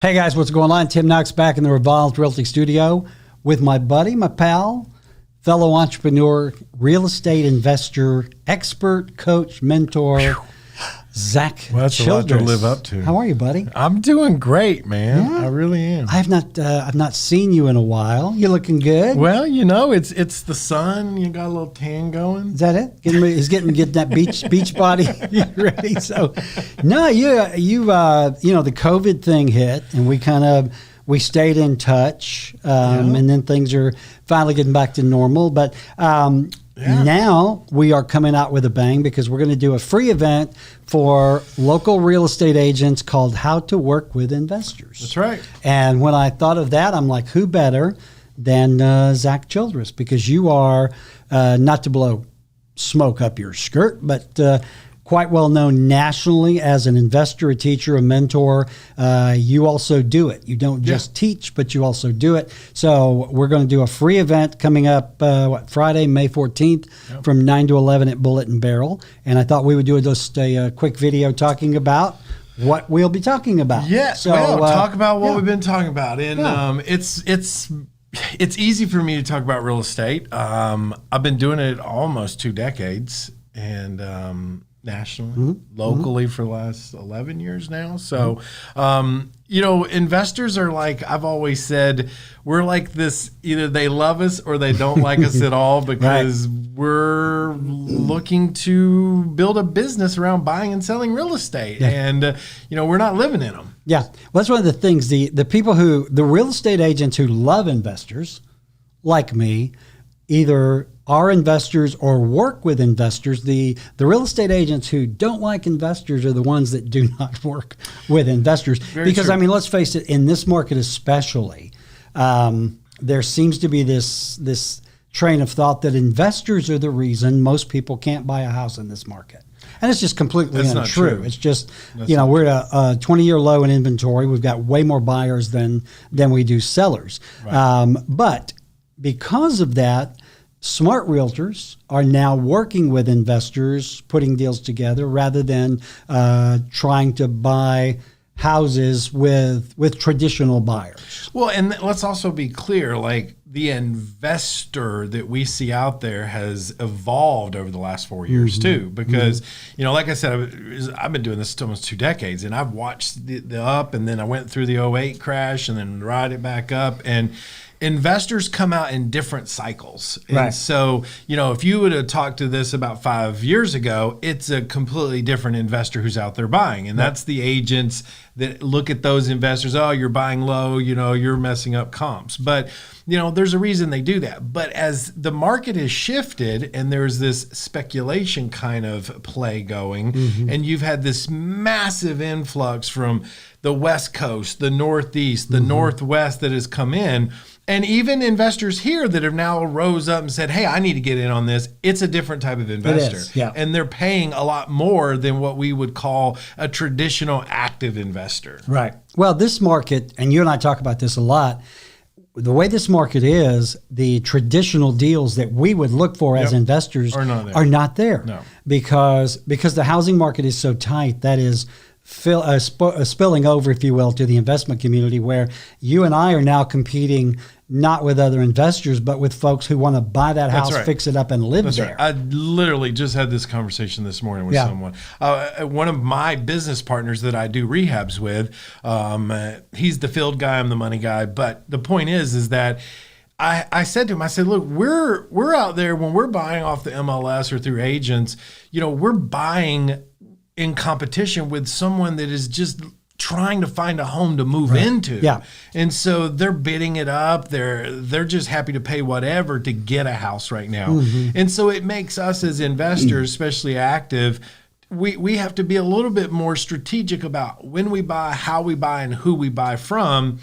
Hey guys, what's going on? Tim Knox back in the Revolved Realty studio with my buddy, my pal, fellow entrepreneur, real estate investor, expert, coach, mentor, Zach. Well, that's Childress. a lot to live up to. How are you, buddy? I'm doing great, man. Yeah? I really am. I've not seen you in a while. You're looking good. Well, you know, it's the sun. You got a little tan going. Is that it? He's getting that beach body ready. So, no, you know, the COVID thing hit, and we stayed in touch, and then things are finally getting back to normal. But now we are coming out with a bang because we're going to do a free event for local real estate agents called How to Work with Investors. That's right. And when I thought of that, I'm like, who better than Zach Childress? Because you are, not to blow smoke up your skirt, but quite well known nationally as an investor, a teacher, a mentor. You also do it. You don't just teach, but you also do it. So we're going to do a free event coming up, Friday, May 14th from 9 to 11 at Bullet and Barrel. And I thought we would do just a quick video talking about what we'll be talking about. Yeah, so talk about what we've been talking about. And it's easy for me to talk about real estate. I've been doing it almost 2 decades, and nationally, locally for the last 11 years now. So, you know, investors are like, I've always said, we're like this, either they love us or they don't like us at all, because we're looking to build a business around buying and selling real estate. And, you know, we're not living in them. Yeah. Well, that's one of the things, the real estate agents who love investors, like me, either are investors or work with investors. The real estate agents who don't like investors are the ones that do not work with investors. Because true. I mean, let's face it, in this market especially, there seems to be this train of thought that investors are the reason most people can't buy a house in this market. And it's just completely untrue. Not true. It's just, we're at a 20-year low in inventory. We've got way more buyers than we do sellers. Right. But because of that, smart realtors are now working with investors, putting deals together, rather than trying to buy houses with traditional buyers. Well, and let's also be clear, like the investor that we see out there has evolved over the last 4 years too, because, you know, like I said, I've been doing this almost 2 decades, and I've watched the up, and then I went through the '08 crash and then ride it back up, and investors come out in different cycles. And so, you know, if you would have talked to this about 5 years ago, it's a completely different investor who's out there buying. And that's the agents that look at those investors, oh, you're buying low, you know, you're messing up comps. But, you know, there's a reason they do that. But as the market has shifted and there's this speculation kind of play going, and you've had this massive influx from the West Coast, the Northeast, the Northwest that has come in, and even investors here that have now rose up and said, hey, I need to get in on this. It's a different type of investor. It is, yeah. And they're paying a lot more than what we would call a traditional active investor. Right. Well, this market, and you and I talk about this a lot, the way this market is, the traditional deals that we would look for as investors are not there. No. Because the housing market is so tight, that is spilling over, if you will, to the investment community, where you and I are now competing not with other investors, but with folks who want to buy that house, fix it up, and live there. Right. I literally just had this conversation this morning with someone. One of my business partners that I do rehabs with, he's the field guy, I'm the money guy. But the point is that I said to him, I said, look, we're out there when we're buying off the MLS or through agents, you know, we're buying in competition with someone that is just trying to find a home to move into. Yeah. And so they're bidding it up. They're just happy to pay whatever to get a house right now. And so it makes us as investors, especially active, we have to be a little bit more strategic about when we buy, how we buy, and who we buy from.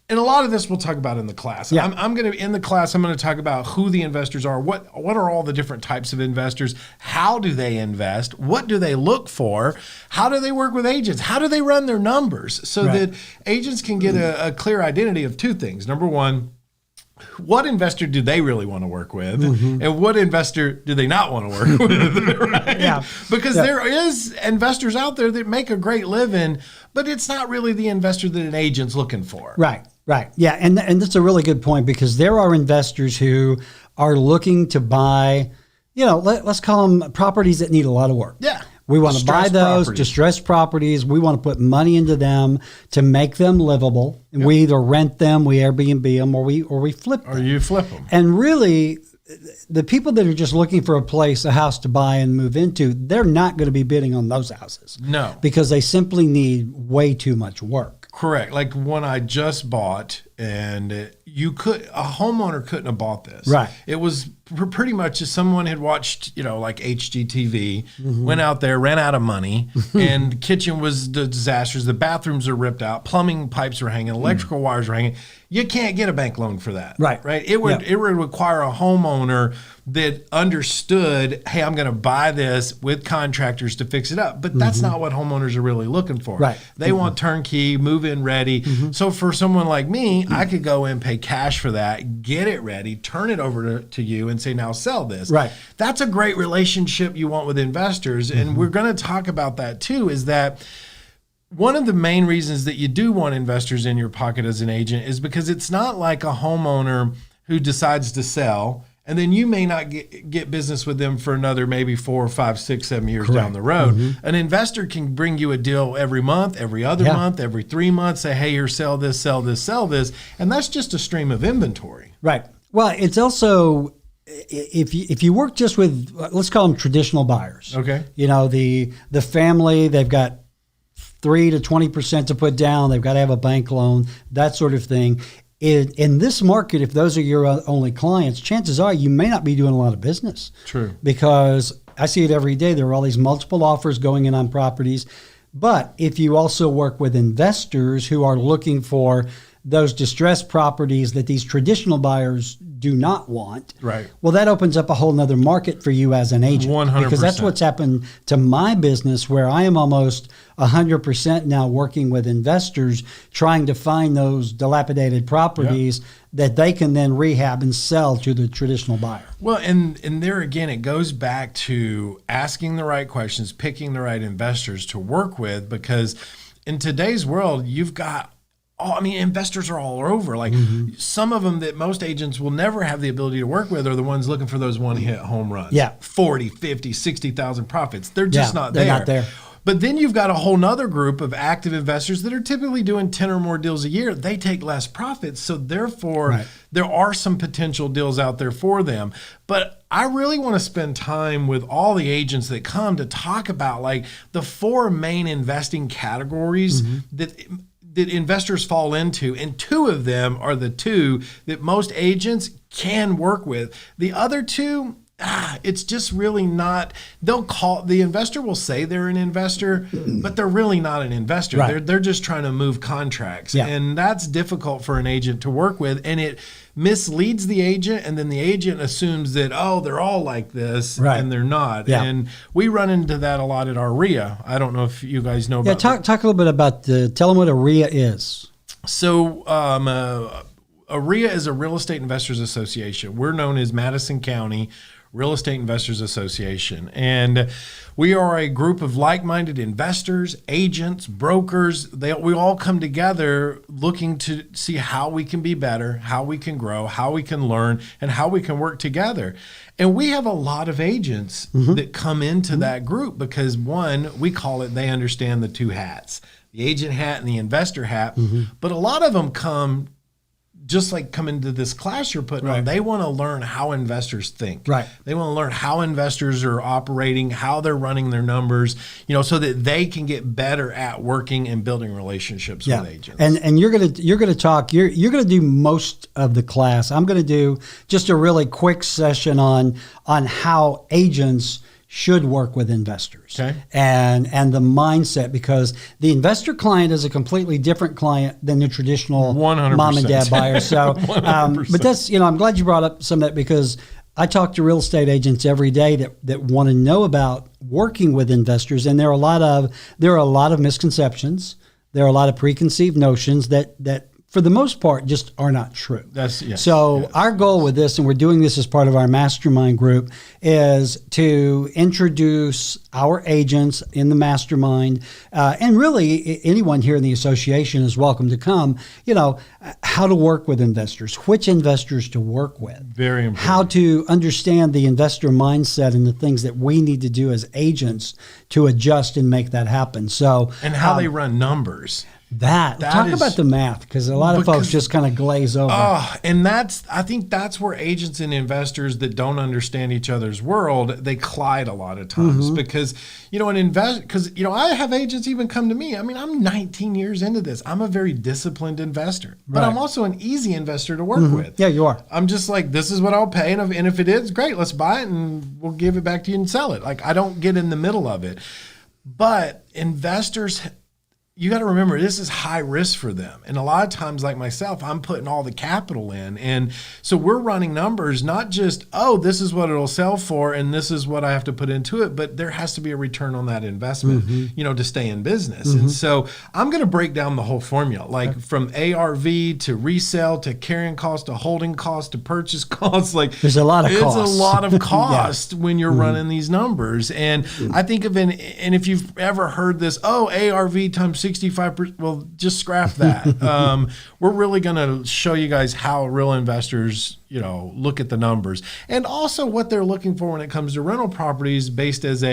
And a lot of this we'll talk about in the class. Yeah. I'm going to, in the class, I'm going to talk about who the investors are, what are all the different types of investors, how do they invest, what do they look for, how do they work with agents, how do they run their numbers, so that agents can get a clear identity of 2 things. Number one, what investor do they really want to work with, and what investor do they not want to work with, right? Yeah. Because there is investors out there that make a great living, but it's not really the investor that an agent's looking for. Right. Yeah, and that's a really good point, because there are investors who are looking to buy, let's call them properties that need a lot of work. Yeah. We want to buy those distressed properties. We want to put money into them to make them livable. And we either rent them, we Airbnb them, or we flip them. Or you flip them. And really, the people that are just looking for a house to buy and move into, they're not going to be bidding on those houses. No. Because they simply need way too much work. Correct. Like one I just bought, and a homeowner couldn't have bought this. Right. It was pretty much as someone had watched, like HGTV, went out there, ran out of money, and the kitchen was disastrous. The bathrooms are ripped out, plumbing pipes are hanging, electrical wires are hanging. You can't get a bank loan for that. Right. It would require a homeowner that understood, hey, I'm going to buy this with contractors to fix it up. But that's not what homeowners are really looking for. Right. They want turnkey, move-in ready. So for someone like me, I could go in, pay cash for that, get it ready, turn it over to you and say, now sell this. Right. That's a great relationship you want with investors. And we're going to talk about that too, is that one of the main reasons that you do want investors in your pocket as an agent is because it's not like a homeowner who decides to sell and then you may not get business with them for another maybe 4 or 5, 6, 7 years down the road. An investor can bring you a deal every month, every other month, every 3 months, say, hey, here, sell this, sell this, sell this. And that's just a stream of inventory. Right. Well, it's also, if you work just with, let's call them traditional buyers. Okay. The family, they've got 3 to 20% to put down. They've got to have a bank loan, that sort of thing. In this market, if those are your only clients, chances are you may not be doing a lot of business. True. Because I see it every day. There are all these multiple offers going in on properties. But if you also work with investors who are looking for those distressed properties that these traditional buyers do not want, right? Well, that opens up a whole nother market for you as an agent. 100%. Because that's what's happened to my business, where I am almost 100% now working with investors trying to find those dilapidated properties that they can then rehab and sell to the traditional buyer. Well, and there again, it goes back to asking the right questions, picking the right investors to work with, because in today's world, you've got investors are all over. Like some of them that most agents will never have the ability to work with are the ones looking for those one-hit home runs. Yeah. 40, 50, 60,000 profits. They're just not there. They're not there. But then you've got a whole nother group of active investors that are typically doing 10 or more deals a year. They take less profits. So therefore, there are some potential deals out there for them. But I really want to spend time with all the agents that come to talk about like the 4 main investing categories that investors fall into, and 2 of them are the 2 that most agents can work with. The other 2, it's just really not. The investor will say they're an investor, but they're really not an investor. Right. They're just trying to move contracts, and that's difficult for an agent to work with, and it misleads the agent, and then the agent assumes that, they're all like this, and they're not. And we run into that a lot at our RIA. I don't know if you guys know about talk a little bit about tell them what a RIA is. So a RIA is a Real Estate Investors Association. We're known as Madison County Real Estate Investors Association. And we are a group of like-minded investors, agents, brokers. We all come together looking to see how we can be better, how we can grow, how we can learn, and how we can work together. And we have a lot of agents that come into that group because, one, we call it they understand the 2 hats, the agent hat and the investor hat. But a lot of them come just like coming to this class you're putting on, they want to learn how investors think. Right. They want to learn how investors are operating, how they're running their numbers, so that they can get better at working and building relationships with agents. And you're gonna talk. You're gonna do most of the class. I'm gonna do just a really quick session on how agents should work with investors and the mindset, because the investor client is a completely different client than the traditional 100%. Mom and dad buyer. So, but that's, I'm glad you brought up some of that, because I talk to real estate agents every day that want to know about working with investors. And there are a lot of misconceptions. There are a lot of preconceived notions that for the most part, just are not true. So our goal with this, and we're doing this as part of our mastermind group, is to introduce our agents in the mastermind, and really anyone here in the association is welcome to come, how to work with investors, which investors to work with. Very important. How to understand the investor mindset and the things that we need to do as agents to adjust and make that happen. So, and how they run numbers. Talk about the math, because a lot of folks just kind of glaze over. And I think that's where agents and investors that don't understand each other's world, they collide a lot of times because, I have agents even come to me. I mean, I'm 19 years into this. I'm a very disciplined investor, but I'm also an easy investor to work with. Yeah, you are. I'm just like, this is what I'll pay. And if it is, great, let's buy it and we'll give it back to you and sell it. Like, I don't get in the middle of it. But investors, you got to remember, this is high risk for them. And a lot of times, like myself, I'm putting all the capital in. And so we're running numbers, not just, this is what it'll sell for and this is what I have to put into it, but there has to be a return on that investment, to stay in business. And so I'm going to break down the whole formula, like from ARV to resale to carrying cost to holding cost to purchase costs. Like, there's a lot of cost. It's a lot of cost when you're running these numbers. And I think of and if you've ever heard this, ARV times 65%, well, just scrap that. We're really going to show you guys how real investors, look at the numbers and also what they're looking for when it comes to rental properties based as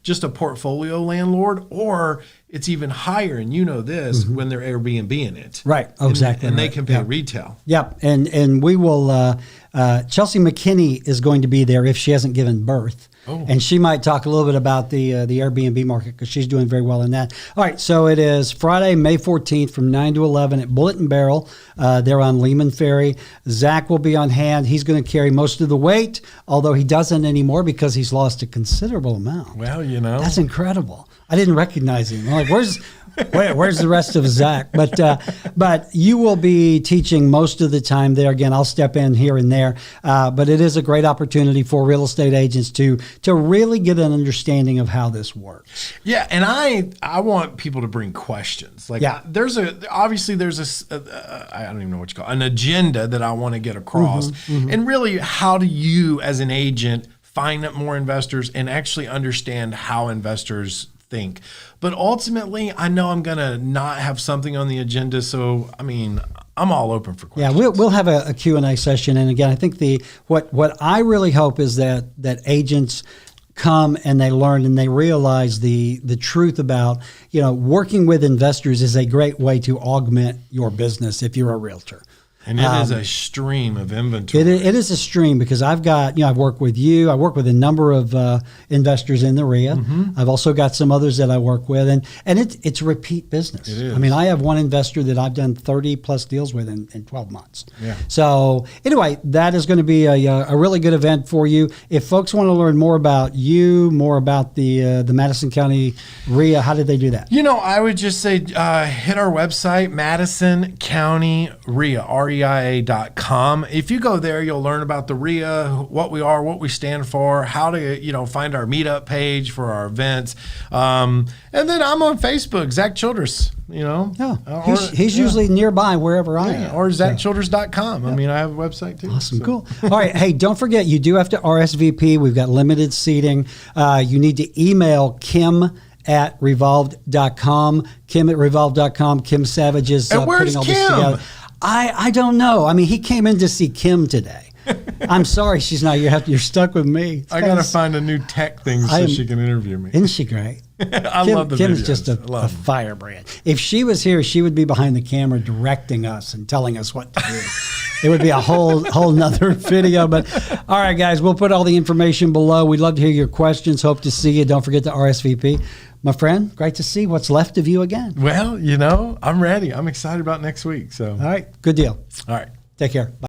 just a portfolio landlord, or it's even higher. And this when they're Airbnb in it. Right. Exactly. And they can pay retail. Yep. And we will, Chelsea McKinney is going to be there if she hasn't given birth. And she might talk a little bit about the Airbnb market, because she's doing very well in that. All right, so it is Friday, May 14th from 9 to 11 at Bullet and Barrel. They're on Lehman Ferry. Zach will be on hand. He's going to carry most of the weight, although he doesn't anymore because he's lost a considerable amount. Well, That's incredible. I didn't recognize him. I'm like, where's the rest of Zach? But you will be teaching most of the time there. Again, I'll step in here and there. But it is a great opportunity for real estate agents to really get an understanding of how this works. Yeah, and I want people to bring questions. Like, there's I don't even know what you call it, an agenda that I want to get across. And really, how do you as an agent find more investors and actually understand how investors think? But ultimately, I know I'm going to not have something on the agenda. So, I'm all open for questions. Yeah, we'll have a Q&A session. And again, I think what I really hope is that agents come and they learn and they realize the truth about, working with investors is a great way to augment your business if you're a realtor. And it is a stream of inventory. It is a stream, because I've got, I've worked with you. I work with a number of investors in the RIA. I've also got some others that I work with. And it's repeat business. It is. I have one investor that I've done 30 plus deals with in 12 months. Yeah. So anyway, that is going to be a really good event for you. If folks want to learn more about you, more about the Madison County RIA, how did they do that? I would just say hit our website, Madison County RIA, REIA.com. If you go there, you'll learn about the RIA, what we are, what we stand for, how to find our meetup page for our events. And then I'm on Facebook, Zach Childress. He's usually nearby wherever I am. Or ZachChildress.com. I have a website too. Awesome, cool. All right, hey, don't forget, you do have to RSVP. We've got limited seating. You need to email Kim@revolved.com. Kim@revolved.com. Kim Savage is putting all this together. I don't know. He came in to see Kim today. I'm sorry she's not. You're stuck with me. I got to find a new tech thing so she can interview me. Isn't she great? I love the Kim videos. is just a firebrand. If she was here, she would be behind the camera directing us and telling us what to do. It would be a whole nother video. But all right, guys, we'll put all the information below. We'd love to hear your questions. Hope to see you. Don't forget to RSVP. My friend, great to see what's left of you again. Well, I'm ready. I'm excited about next week. So, all right, good deal. All right. Take care. Bye.